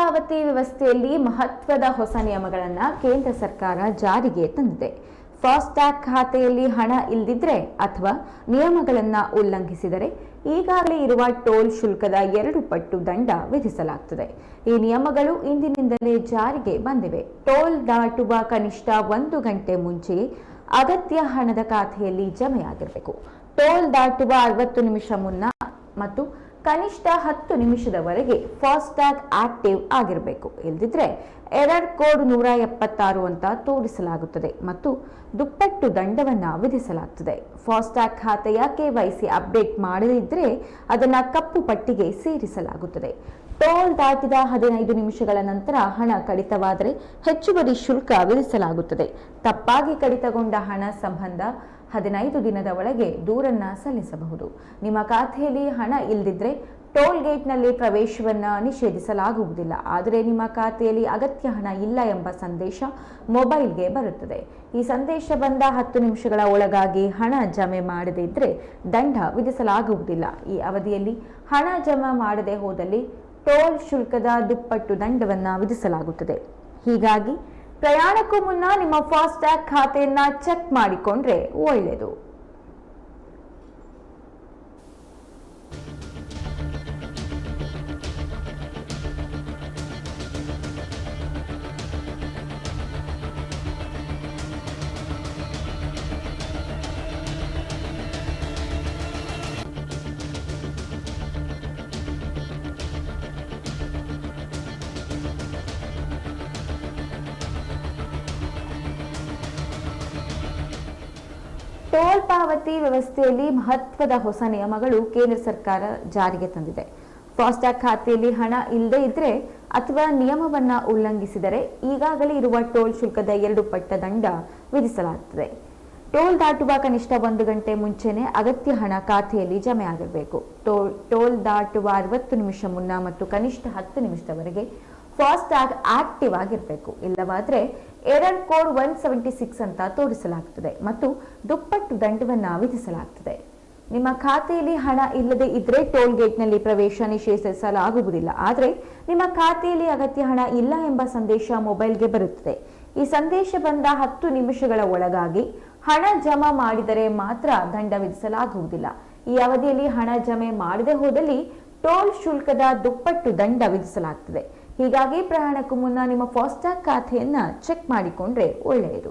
ಪಾವತಿ ವ್ಯವಸ್ಥೆಯಲ್ಲಿ ಮಹತ್ವದ ಹೊಸ ನಿಯಮಗಳನ್ನು ಕೇಂದ್ರ ಸರ್ಕಾರ ಜಾರಿಗೆ ತಂದಿದೆ. ಫಾಸ್ಟ್ಯಾಗ್ ಖಾತೆಯಲ್ಲಿ ಹಣ ಇಲ್ಲದಿದ್ದರೆ ಅಥವಾ ನಿಯಮಗಳನ್ನು ಉಲ್ಲಂಘಿಸಿದರೆ ಈಗಾಗಲೇ ಇರುವ ಟೋಲ್ ಶುಲ್ಕದ 2 ಪಟ್ಟು ದಂಡ ವಿಧಿಸಲಾಗುತ್ತದೆ. ಈ ನಿಯಮಗಳು ಇಂದಿನಿಂದಲೇ ಜಾರಿಗೆ ಬಂದಿವೆ. ಟೋಲ್ ದಾಟುವ ಕನಿಷ್ಠ 1 ಗಂಟೆ ಮುಂಚೆಯೇ ಅಗತ್ಯ ಹಣದ ಖಾತೆಯಲ್ಲಿ ಜಮೆಯಾಗಿರಬೇಕು. ಟೋಲ್ ದಾಟುವ 60 ನಿಮಿಷ ಮುನ್ನ ಮತ್ತು ಕನಿಷ್ಠ 10 ನಿಮಿಷದವರೆಗೆ ಫಾಸ್ಟ್ಯಾಗ್ ಆಕ್ಟಿವ್ ಆಗಿರಬೇಕು. ಇಲ್ಲದಿದ್ದರೆ ಎರರ್ ಕೋಡ್ 176 ಅಂತ ತೋರಿಸಲಾಗುತ್ತದೆ ಮತ್ತು ದುಪ್ಪಟ್ಟು ದಂಡವನ್ನು ವಿಧಿಸಲಾಗುತ್ತದೆ. ಫಾಸ್ಟ್ಯಾಗ್ ಖಾತೆಯ KYC ಅಪ್ಡೇಟ್ ಮಾಡದಿದ್ದರೆ ಅದನ್ನು ಕಪ್ಪು ಪಟ್ಟಿಗೆ ಸೇರಿಸಲಾಗುತ್ತದೆ. ಟೋಲ್ ದಾಟಿದ 15 ನಿಮಿಷಗಳ ನಂತರ ಹಣ ಕಡಿತವಾದರೆ ಹೆಚ್ಚುವರಿ ಶುಲ್ಕ ವಿಧಿಸಲಾಗುತ್ತದೆ. ತಪ್ಪಾಗಿ ಕಡಿತಗೊಂಡ ಹಣ ಸಂಬಂಧ 15 ದಿನದ ಒಳಗೆ ದೂರನ್ನ ಸಲ್ಲಿಸಬಹುದು. ನಿಮ್ಮ ಖಾತೆಯಲ್ಲಿ ಹಣ ಇಲ್ಲದಿದ್ದರೆ ಟೋಲ್ ಗೇಟ್ನಲ್ಲಿ ಪ್ರವೇಶವನ್ನು ನಿಷೇಧಿಸಲಾಗುವುದಿಲ್ಲ. ಆದರೆ ನಿಮ್ಮ ಖಾತೆಯಲ್ಲಿ ಅಗತ್ಯ ಹಣ ಇಲ್ಲ ಎಂಬ ಸಂದೇಶ ಮೊಬೈಲ್ಗೆ ಬರುತ್ತದೆ. ಈ ಸಂದೇಶ ಬಂದ 10 ನಿಮಿಷಗಳ ಒಳಗಾಗಿ ಹಣ ಜಮೆ ಮಾಡದೇ ಇದ್ದರೆ ದಂಡ ವಿಧಿಸಲಾಗುವುದಿಲ್ಲ. ಈ ಅವಧಿಯಲ್ಲಿ ಹಣ ಜಮಾ ಮಾಡದೆ ಹೋದಲ್ಲಿ ಟೋಲ್ ಶುಲ್ಕದ ದುಪ್ಪಟ್ಟು ದಂಡವನ್ನು ವಿಧಿಸಲಾಗುತ್ತದೆ. ಹೀಗಾಗಿ ಪ್ರಯಾಣಕ್ಕೂ ಮುನ್ನ ನಿಮ್ಮ ಫಾಸ್ಟ್ಯಾಗ್ ಖಾತೆಯನ್ನ ಚೆಕ್ ಮಾಡಿಕೊಂಡ್ರೆ ಒಳ್ಳೆಯದು. ಟೋಲ್ ಪಾವತಿ ವ್ಯವಸ್ಥೆಯಲ್ಲಿ ಮಹತ್ವದ ಹೊಸ ನಿಯಮಗಳು ಕೇಂದ್ರ ಸರ್ಕಾರ ಜಾರಿಗೆ ತಂದಿದೆ. ಫಾಸ್ಟ್ಯಾಗ್ ಖಾತೆಯಲ್ಲಿ ಹಣ ಇಲ್ಲದೇ ಇದ್ರೆ ಅಥವಾ ನಿಯಮವನ್ನ ಉಲ್ಲಂಘಿಸಿದರೆ ಈಗಾಗಲೇ ಇರುವ ಟೋಲ್ ಶುಲ್ಕದ 2 ಪಟ್ಟು ದಂಡ ವಿಧಿಸಲಾಗುತ್ತದೆ. ಟೋಲ್ ದಾಟುವ ಕನಿಷ್ಠ 1 ಗಂಟೆ ಮುಂಚೆನೆ ಅಗತ್ಯ ಹಣ ಖಾತೆಯಲ್ಲಿ ಜಮೆ ಆಗಿರಬೇಕು. ಟೋಲ್ ದಾಟುವ 60 ನಿಮಿಷ ಮುನ್ನ ಮತ್ತು ಕನಿಷ್ಠ 10 ನಿಮಿಷದವರೆಗೆ ಫಾಸ್ಟ್ಯಾಗ್ ಆಕ್ಟಿವ್ ಆಗಿರಬೇಕು. ಇಲ್ಲವಾದರೆ ಎರರ್ ಕೋಡ್ 176 ಅಂತ ತೋರಿಸಲಾಗುತ್ತದೆ ಮತ್ತು ದುಪ್ಪಟ್ಟು ದಂಡವನ್ನು ವಿಧಿಸಲಾಗುತ್ತದೆ. ನಿಮ್ಮ ಖಾತೆಯಲ್ಲಿ ಹಣ ಇಲ್ಲದೆ ಇದ್ರೆ ಟೋಲ್ ಗೇಟ್ನಲ್ಲಿ ಪ್ರವೇಶ ನಿಷೇಧಿಸಲಾಗುವುದಿಲ್ಲ. ಆದರೆ ನಿಮ್ಮ ಖಾತೆಯಲ್ಲಿ ಅಗತ್ಯ ಹಣ ಇಲ್ಲ ಎಂಬ ಸಂದೇಶ ಮೊಬೈಲ್ಗೆ ಬರುತ್ತದೆ. ಈ ಸಂದೇಶ ಬಂದ 10 ನಿಮಿಷಗಳ ಒಳಗಾಗಿ ಹಣ ಜಮಾ ಮಾಡಿದರೆ ಮಾತ್ರ ದಂಡ ವಿಧಿಸಲಾಗುವುದಿಲ್ಲ. ಈ ಅವಧಿಯಲ್ಲಿ ಹಣ ಜಮೆ ಮಾಡದೆ ಹೋದಲ್ಲಿ ಟೋಲ್ ಶುಲ್ಕದ ದುಪ್ಪಟ್ಟು ದಂಡ ವಿಧಿಸಲಾಗುತ್ತದೆ. ಹೀಗಾಗಿ ಪ್ರಯಾಣಕ್ಕೂ ಮುನ್ನ ನಿಮ್ಮ ಫಾಸ್ಟ್ಯಾಗ್ ಖಾತೆಯನ್ನ ಚೆಕ್ ಮಾಡಿಕೊಂಡ್ರೆ ಒಳ್ಳೆಯದು.